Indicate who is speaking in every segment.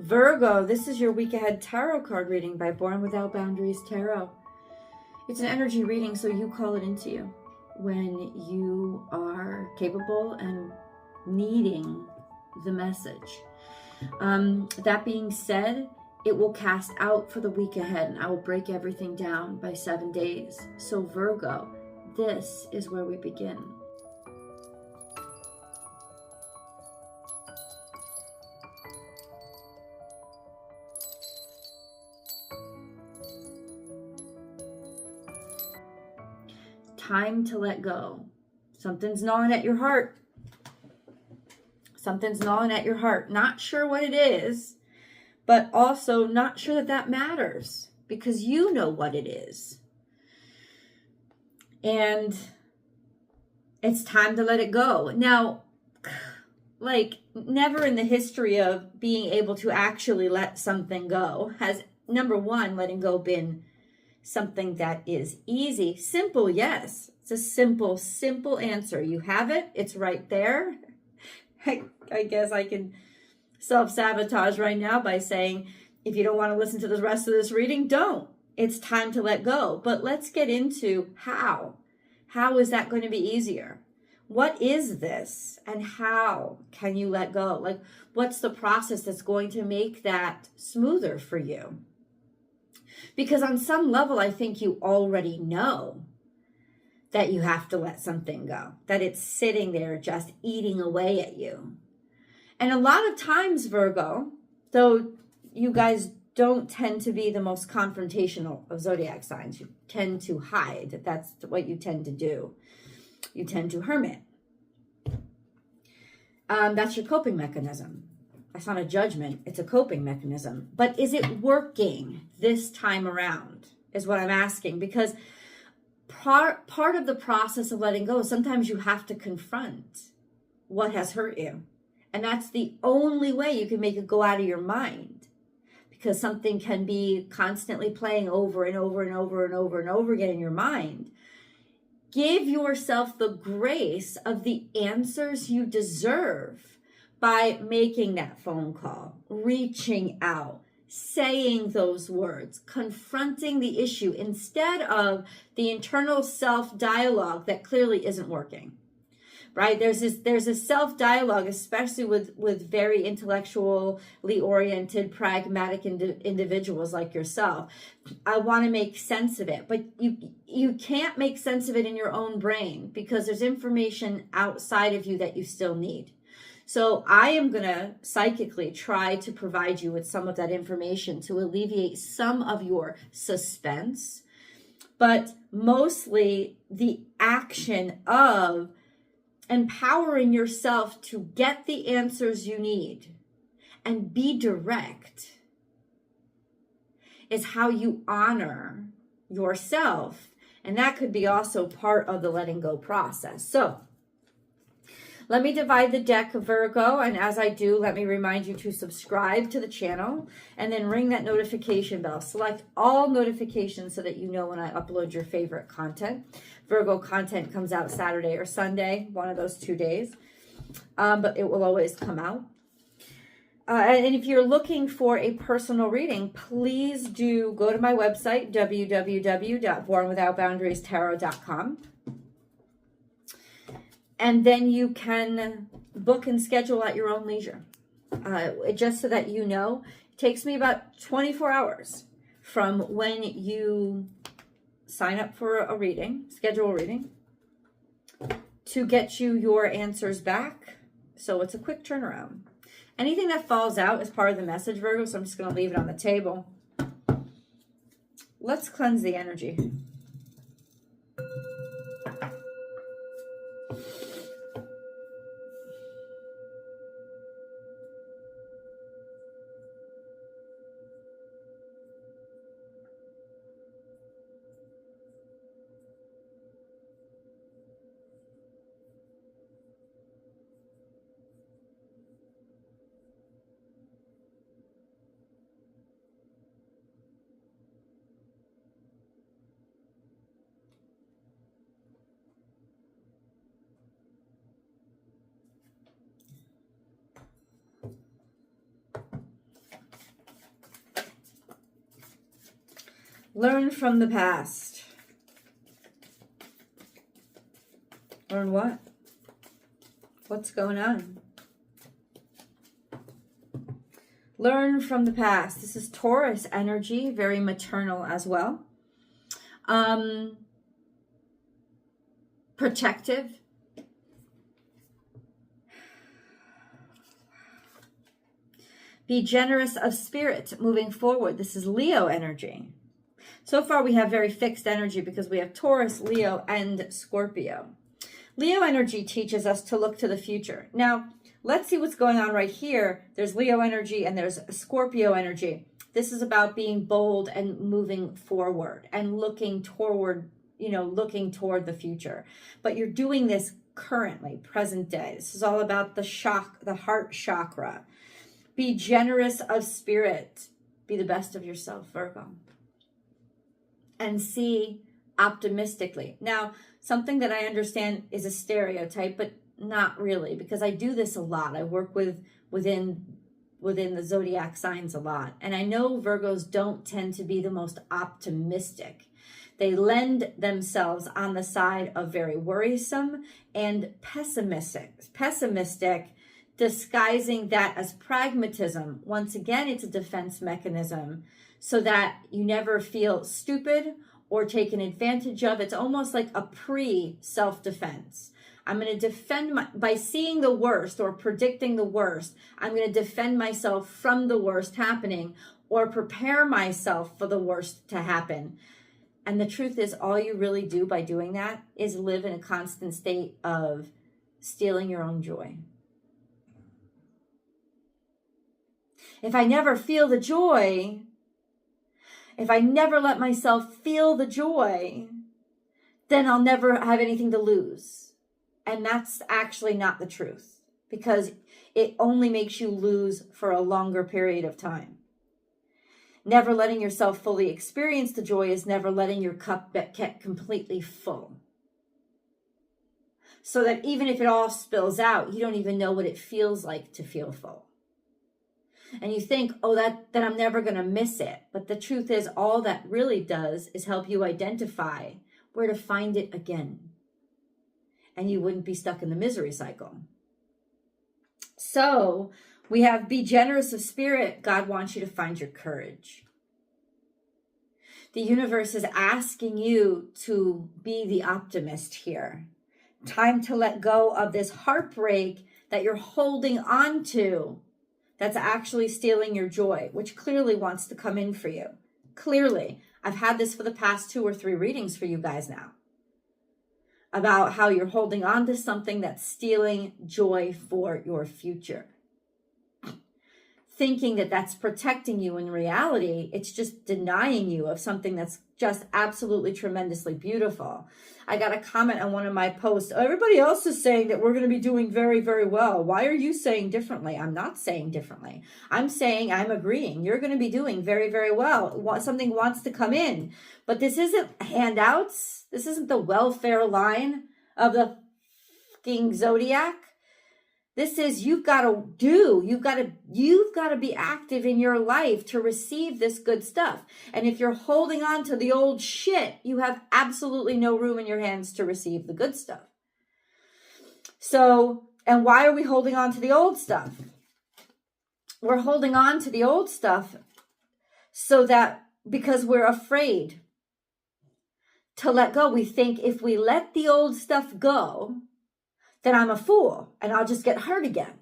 Speaker 1: Virgo, this is your week ahead tarot card reading by Born Without Boundaries Tarot. It's an energy reading, so you call it into you when you are capable and needing the message. That being said, it will cast out for the week ahead, and I will break everything down by 7 days. So Virgo, this is where we begin. Time to let go. Something's gnawing at your heart. Something's gnawing at your heart. Not sure what it is, but also not sure that that matters because you know what it is. And it's time to let it go. Now, like never in the history of being able to actually let something go has, number one, letting go been something that is easy. Simple, yes. It's a simple answer. You have it. It's right there. I guess I can self-sabotage right now by saying, if you don't want to listen to the rest of this reading, don't. It's time to let go. But let's get into how. How is that going to be easier? What is this? And how can you let go? Like, what's the process that's going to make that smoother for you? Because on some level, I think you already know that you have to let something go, that it's sitting there just eating away at you. And a lot of times, Virgo, though you guys don't tend to be the most confrontational of zodiac signs, you tend to hide. That's what you tend to do. You tend to hermit. That's your coping mechanism. That's not a judgment. It's a coping mechanism. But is it working this time around is what I'm asking. Because part of the process of letting go, sometimes you have to confront what has hurt you. And that's the only way you can make it go out of your mind. Because something can be constantly playing over and over and over and over and over again in your mind. Give yourself the grace of the answers you deserve by making that phone call, reaching out, saying those words, confronting the issue instead of the internal self-dialogue that clearly isn't working, right? There's a self-dialogue, especially with very intellectually oriented, pragmatic individuals like yourself. I want to make sense of it, but you can't make sense of it in your own brain because there's information outside of you that you still need. So I am going to psychically try to provide you with some of that information to alleviate some of your suspense, but mostly the action of empowering yourself to get the answers you need and be direct is how you honor yourself. And that could be also part of the letting go process. So let me divide the deck, Virgo, and as I do, let me remind you to subscribe to the channel and then ring that notification bell. Select all notifications so that you know when I upload your favorite content. Virgo content comes out Saturday or Sunday, one of those 2 days, but it will always come out. And if you're looking for a personal reading, please do go to my website, www.bornwithoutboundariestarot.com. And then you can book and schedule at your own leisure. Just so that you know, it takes me about 24 hours from when you sign up for a reading, schedule a reading, to get you your answers back. So it's a quick turnaround. Anything that falls out is part of the message, Virgo, so I'm just going to leave it on the table. Let's cleanse the energy. Learn from the past. Learn what? What's going on? Learn from the past. This is Taurus energy, very maternal as well. Protective. Be generous of spirit moving forward. This is Leo energy. So far we have very fixed energy because we have Taurus, Leo, and Scorpio. Leo energy teaches us to look to the future. Now, let's see what's going on right here. There's Leo energy and there's Scorpio energy. This is about being bold and moving forward and looking toward, looking toward the future. But you're doing this currently, present day. This is all about the heart chakra. Be generous of spirit. Be the best of yourself, Virgo. And see optimistically. Now, something that I understand is a stereotype, but not really, because I do this a lot. I work within the zodiac signs a lot. And I know Virgos don't tend to be the most optimistic. They lend themselves on the side of very worrisome and pessimistic, disguising that as pragmatism. Once again, it's a defense mechanism so that you never feel stupid or taken advantage of. It's almost like a pre-self-defense. I'm going to defend by seeing the worst or predicting the worst. I'm going to defend myself from the worst happening or prepare myself for the worst to happen. And the truth is, all you really do by doing that is live in a constant state of stealing your own joy. If I never feel the joy, if I never let myself feel the joy, then I'll never have anything to lose. And that's actually not the truth, because it only makes you lose for a longer period of time. Never letting yourself fully experience the joy is never letting your cup get completely full. So that even if it all spills out, you don't even know what it feels like to feel full. And you think, oh, that I'm never going to miss it. But the truth is, all that really does is help you identify where to find it again. And you wouldn't be stuck in the misery cycle. So we have be generous of spirit. God wants you to find your courage. The universe is asking you to be the optimist here. Time to let go of this heartbreak that you're holding on to. That's actually stealing your joy, which clearly wants to come in for you. Clearly. I've had this for the past 2 or 3 readings for you guys now. About how you're holding on to something that's stealing joy for your future. Thinking that that's protecting you. In reality, it's just denying you of something that's just absolutely tremendously beautiful. I got a comment on one of my posts. Everybody else is saying that we're going to be doing very, very well. Why are you saying differently? I'm not saying differently. I'm saying I'm agreeing. You're going to be doing very, very well. Something wants to come in. But this isn't handouts. This isn't the welfare line of the fucking zodiac. This is you've got to be active in your life to receive this good stuff. And if you're holding on to the old shit, you have absolutely no room in your hands to receive the good stuff. So, and why are we holding on to the old stuff? We're holding on to the old stuff because we're afraid to let go. We think if we let the old stuff go, then I'm a fool and I'll just get hurt again.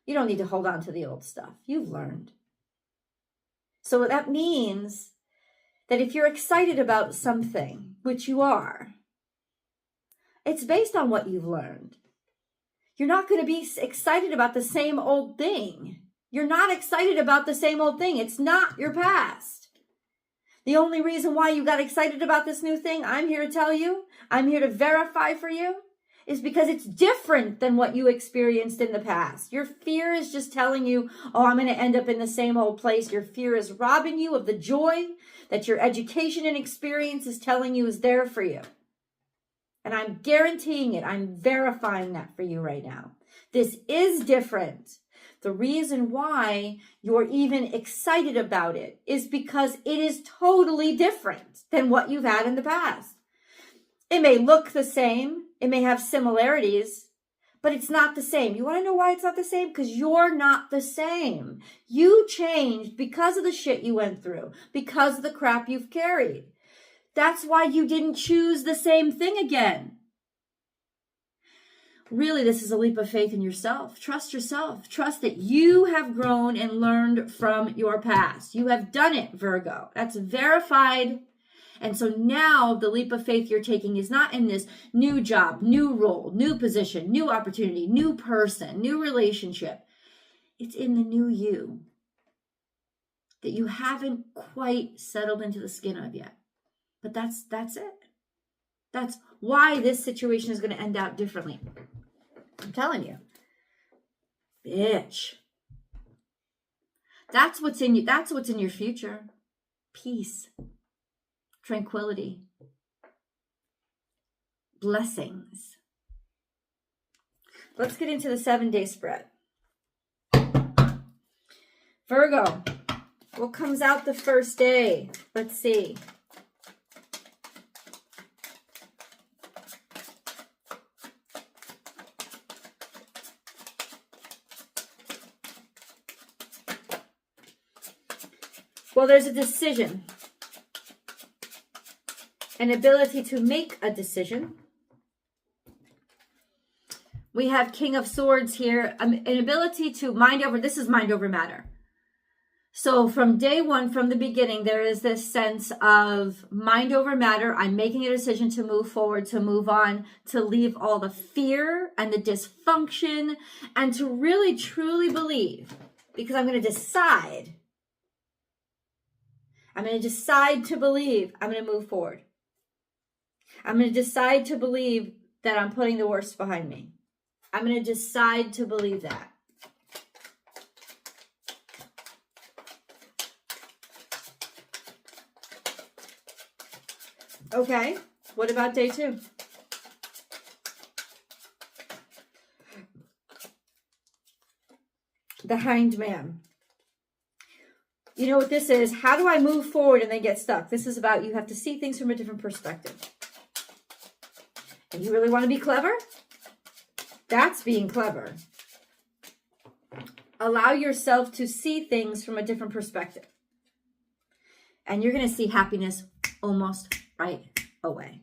Speaker 1: You don't need to hold on to the old stuff. You've learned. So that means that if you're excited about something, which you are, it's based on what you've learned. You're not going to be excited about the same old thing. You're not excited about the same old thing. It's not your past. The only reason why you got excited about this new thing, I'm here to tell you, I'm here to verify for you, is because it's different than what you experienced in the past. Your fear is just telling you, oh, I'm going to end up in the same old place. Your fear is robbing you of the joy that your education and experience is telling you is there for you. And I'm guaranteeing it. I'm verifying that for you right now. This is different. The reason why you're even excited about it is because it is totally different than what you've had in the past. It may look the same, it may have similarities, but it's not the same. You want to know why it's not the same? Because you're not the same. You changed because of the shit you went through, because of the crap you've carried. That's why you didn't choose the same thing again. Really, this is a leap of faith in yourself. Trust yourself. Trust that you have grown and learned from your past. You have done it, Virgo. That's verified. And so now the leap of faith you're taking is not in this new job, new role, new position, new opportunity, new person, new relationship. It's in the new you that you haven't quite settled into the skin of yet. But that's it. That's why this situation is going to end out differently. I'm telling you. Bitch. That's what's in you. That's what's in your future. Peace. Tranquility. Blessings. Let's get into the 7-day spread. Virgo. What comes out the first day? Let's see. Well, there's a decision, an ability to make a decision. We have King of Swords here, an ability to mind over, this is mind over matter. So from day one, from the beginning, there is this sense of mind over matter. I'm making a decision to move forward, to move on, to leave all the fear and the dysfunction, and to really, truly believe, because I'm going to decide. I'm going to decide to believe I'm going to move forward. I'm going to decide to believe that I'm putting the worst behind me. I'm going to decide to believe that. Okay, what about day 2? The Hanged Man. You know what this is? How do I move forward and then get stuck? This is about you have to see things from a different perspective. And you really want to be clever? That's being clever. Allow yourself to see things from a different perspective. And you're going to see happiness almost right away.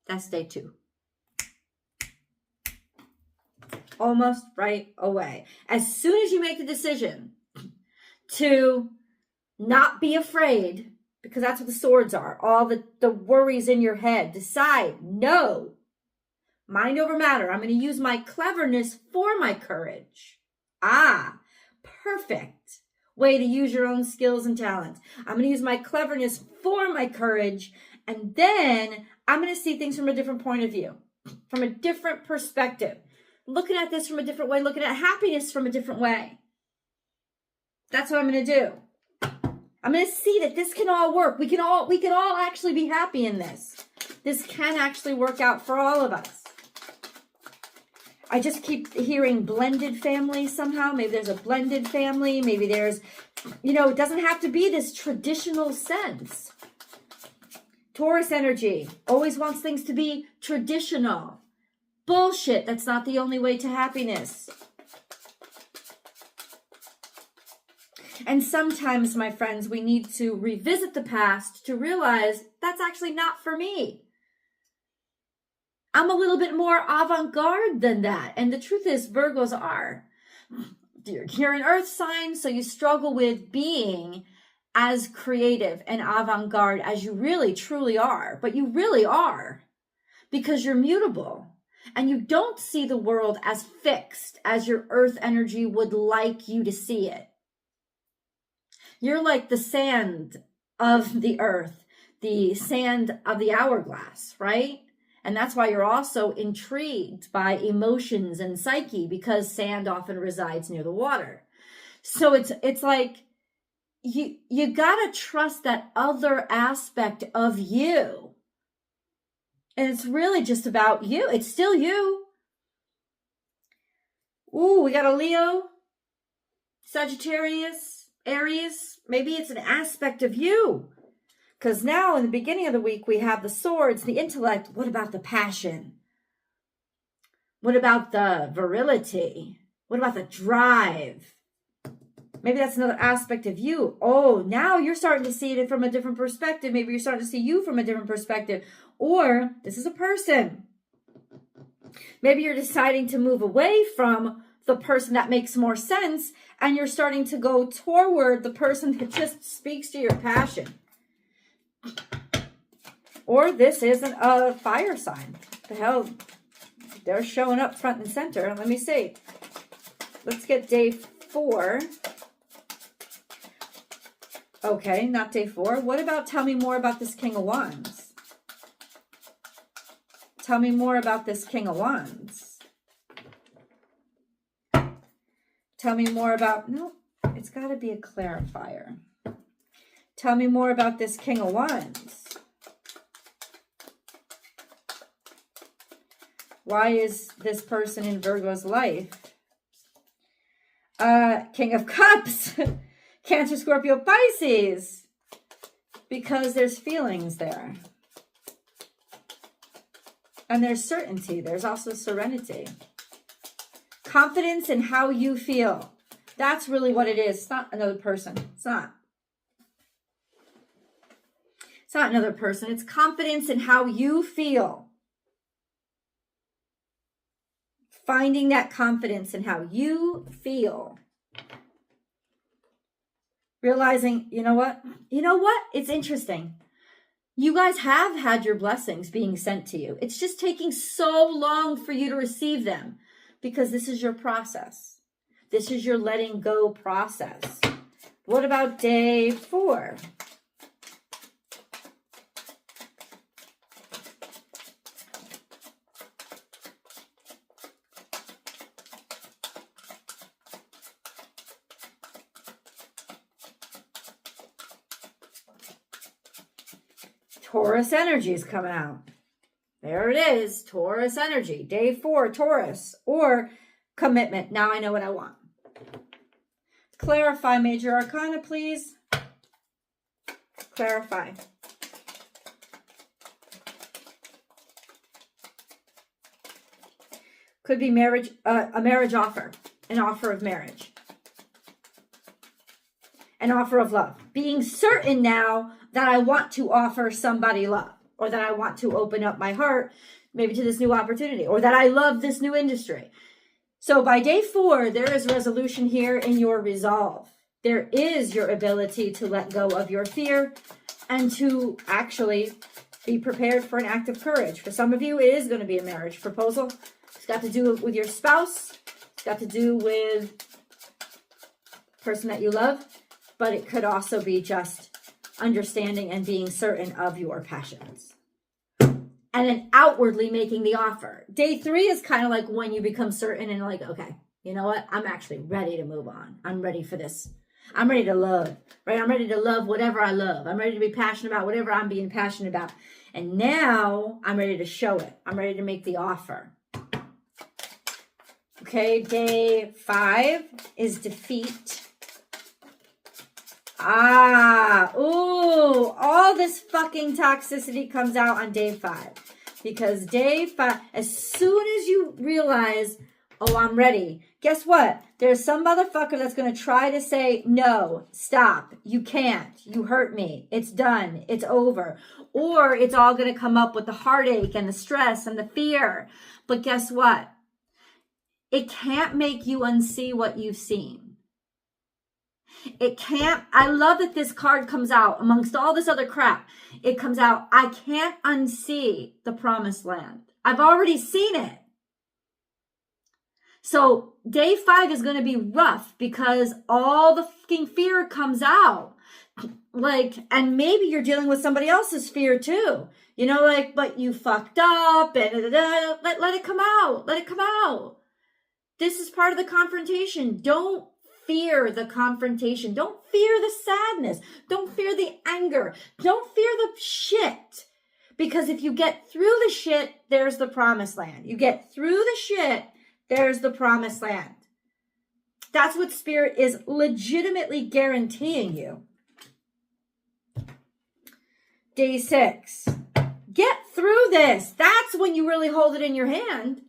Speaker 1: That's day 2. Almost right away. As soon as you make the decision to not be afraid, because that's what the swords are, all the worries in your head, decide, no, mind over matter. I'm going to use my cleverness for my courage. Perfect way to use your own skills and talents. I'm going to use my cleverness for my courage, and then I'm going to see things from a different point of view, from a different perspective, looking at this from a different way, looking at happiness from a different way. That's what I'm going to do. I'm going to see that this can all work. We can all actually be happy in this. This can actually work out for all of us. I just keep hearing blended family somehow. Maybe there's a blended family. Maybe there's, it doesn't have to be this traditional sense. Taurus energy always wants things to be traditional. Bullshit. That's not the only way to happiness. And sometimes, my friends, we need to revisit the past to realize that's actually not for me. I'm a little bit more avant-garde than that. And the truth is, Virgos are. You're an earth sign, so you struggle with being as creative and avant-garde as you really, truly are. But you really are, because you're mutable. And you don't see the world as fixed as your earth energy would like you to see it. You're like the sand of the earth, the sand of the hourglass, right? And that's why you're also intrigued by emotions and psyche, because sand often resides near the water. So it's like you gotta trust that other aspect of you. And it's really just about you. It's still you. Ooh, we got a Leo, Sagittarius, Aries. Maybe it's an aspect of you. Because now in the beginning of the week, we have the swords, the intellect. What about the passion? What about the virility? What about the drive? Maybe that's another aspect of you. Oh, now you're starting to see it from a different perspective. Maybe you're starting to see you from a different perspective. Or this is a person. Maybe you're deciding to move away from the person that makes more sense, and you're starting to go toward the person that just speaks to your passion. Or this isn't a fire sign. The hell, they're showing up front and center. Let me see. Let's get day 4. Okay, not day 4. What about, tell me more about this King of Wands? Tell me more about this King of Wands. Tell me more about, no, it's got to be a clarifier. Tell me more about this King of Wands. Why is this person in Virgo's life? King of Cups. Cancer, Scorpio, Pisces. Because there's feelings there. And there's certainty. There's also serenity. Confidence in how you feel. That's really what it is. It's not another person. It's not. It's not another person. It's confidence in how you feel. Finding that confidence in how you feel. Realizing, you know what? You know what? It's interesting. You guys have had your blessings being sent to you. It's just taking so long for you to receive them because this is your process. This is your letting go process. What about day 4? Taurus energy is coming out. There it is. Taurus energy. Day 4, Taurus. Or commitment. Now I know what I want. Clarify major arcana, please. Clarify. Could be marriage, a marriage offer. An offer of marriage. An offer of love. Being certain now that I want to offer somebody love, or that I want to open up my heart maybe to this new opportunity, or that I love this new industry. So by day 4, there is resolution here in your resolve. There is your ability to let go of your fear and to actually be prepared for an act of courage. For some of you, it is going to be a marriage proposal. It's got to do with your spouse. It's got to do with the person that you love, but it could also be just understanding and being certain of your passions. And then outwardly making the offer. Day 3 is kind of like when you become certain and like, okay, you know what? I'm actually ready to move on. I'm ready for this. I'm ready to love, right? I'm ready to love whatever I love. I'm ready to be passionate about whatever I'm being passionate about. And now I'm ready to show it. I'm ready to make the offer. Okay, day 5 is defeat. All this fucking toxicity comes out on day 5. Because day 5, as soon as you realize, oh, I'm ready, guess what? There's some motherfucker that's going to try to say, no, stop, you can't, you hurt me, it's done, it's over. Or it's all going to come up with the heartache and the stress and the fear. But guess what? It can't make you unsee what you've seen. It can't. I love that this card comes out amongst all this other crap. It comes out, I can't unsee the promised land. I've already seen it. So day 5 is going to be rough because all the fucking fear comes out. Like, and maybe you're dealing with somebody else's fear too. You know, like, but you fucked up and let it come out. Let it come out. This is part of the confrontation. Don't fear the confrontation. Don't fear the sadness. Don't fear the anger. Don't fear the shit. Because if you get through the shit, there's the promised land. You get through the shit, there's the promised land. That's what Spirit is legitimately guaranteeing you. Day 6. Get through this. That's when you really hold it in your hand.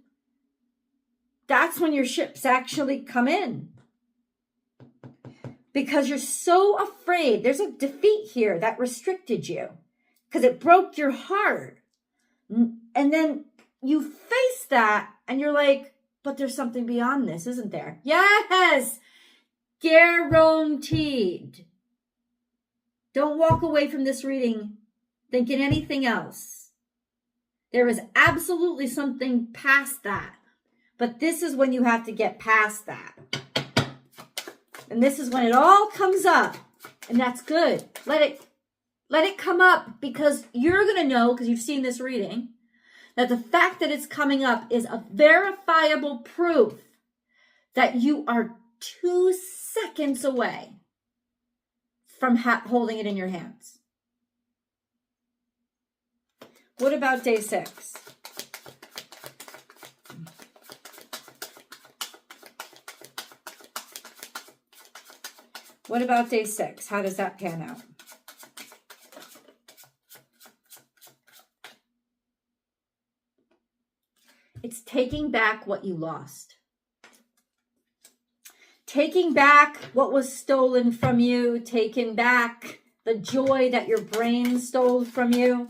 Speaker 1: That's when your ships actually come in. Because you're so afraid. There's a defeat here that restricted you. Because it broke your heart. And then you face that and you're like, but there's something beyond this, isn't there? Yes! Guaranteed. Don't walk away from this reading thinking anything else. There is absolutely something past that. But this is when you have to get past that. And this is when it all comes up. And that's good. Let it come up, because you're going to know, because you've seen this reading, that the fact that it's coming up is a verifiable proof that you are 2 seconds away from holding it in your hands. What about day 6? What about day 6? How does that pan out? It's taking back what you lost. Taking back what was stolen from you. Taking back the joy that your brain stole from you.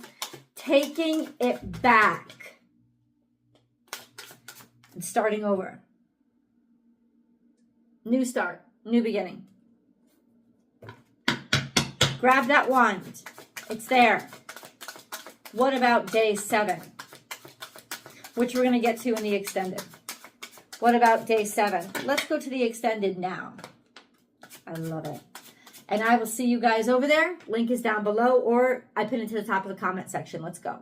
Speaker 1: Taking it back. And starting over. New start. New beginning. Grab that wand. It's there. What about day 7? Which we're going to get to in the extended. What about day 7? Let's go to the extended now. I love it. And I will see you guys over there. Link is down below, or I pin it to the top of the comment section. Let's go.